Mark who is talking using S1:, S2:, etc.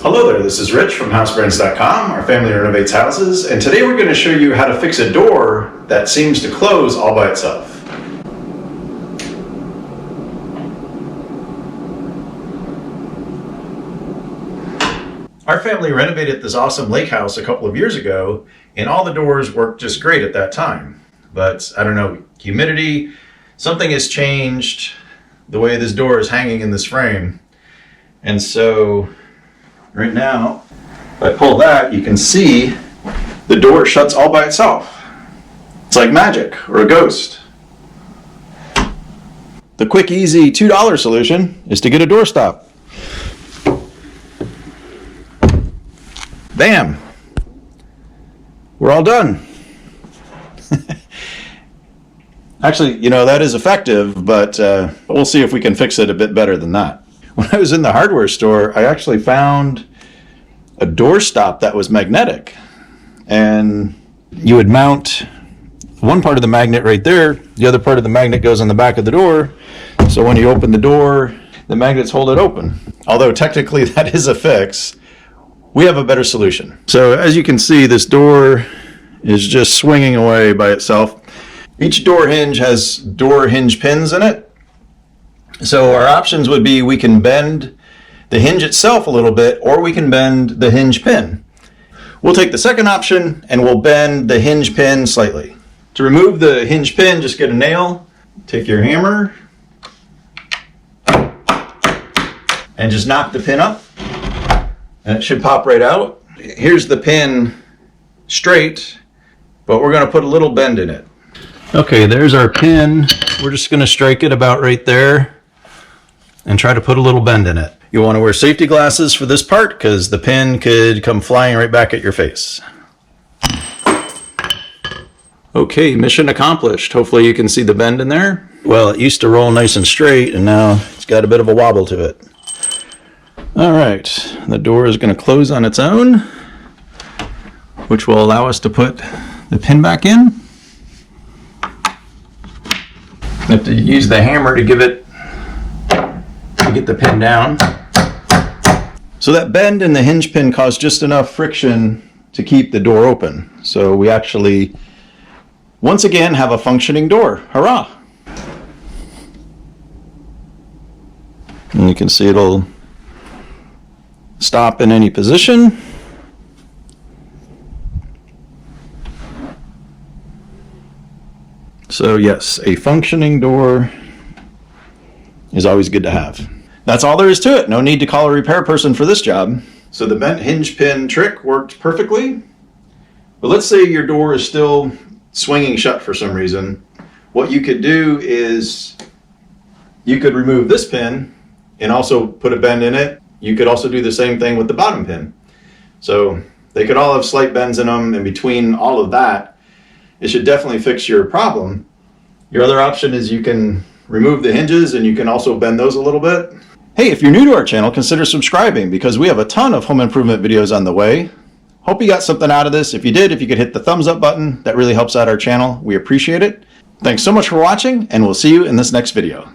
S1: Hello there, this is Rich from HouseBarons.com. Our family renovates houses, and today we're going to show you how to fix a door that seems to close all by itself. Our family renovated this awesome lake house a couple of years ago, and all the doors worked just great at that time. But I don't know, humidity, something has changed the way this door is hanging in this frame. And so right now, if I pull that, you can see the door shuts all by itself. It's like magic or a ghost. The quick, easy $2 solution is to get a doorstop. Bam! We're all done. Actually, you know, that is effective, but we'll see if we can fix it a bit better than that. When I was in the hardware store, I actually found a doorstop that was magnetic. And you would mount one part of the magnet right there, the other part of the magnet goes on the back of the door. So when you open the door, the magnets hold it open. Although technically that is a fix, we have a better solution. So as you can see, this door is just swinging away by itself. Each door hinge has door hinge pins in it. So our options would be we can bend the hinge itself a little bit, or we can bend the hinge pin. We'll take the second option and we'll bend the hinge pin slightly. To remove the hinge pin, just get a nail, take your hammer, and just knock the pin up. And it should pop right out. Here's the pin straight, but we're going to put a little bend in it. Okay, there's our pin. We're just going to strike it about right there and try to put a little bend in it. You want to wear safety glasses for this part because the pin could come flying right back at your face. Okay, mission accomplished. Hopefully you can see the bend in there. Well, it used to roll nice and straight and now it's got a bit of a wobble to it. All right, the door is going to close on its own, which will allow us to put the pin back in. You have to use the hammer to get the pin down. So that bend in the hinge pin caused just enough friction to keep the door open. So we actually, once again, have a functioning door. Hurrah! And you can see it'll stop in any position. So yes, a functioning door is always good to have. That's all there is to it. No need to call a repair person for this job. So the bent hinge pin trick worked perfectly. But let's say your door is still swinging shut for some reason. What you could do is you could remove this pin and also put a bend in it. You could also do the same thing with the bottom pin. So they could all have slight bends in them, and between all of that, it should definitely fix your problem. Your other option is you can remove the hinges and you can also bend those a little bit. Hey, if you're new to our channel, consider subscribing because we have a ton of home improvement videos on the way. Hope you got something out of this. If you did, if you could hit the thumbs up button, that really helps out our channel. We appreciate it. Thanks so much for watching, and we'll see you in this next video.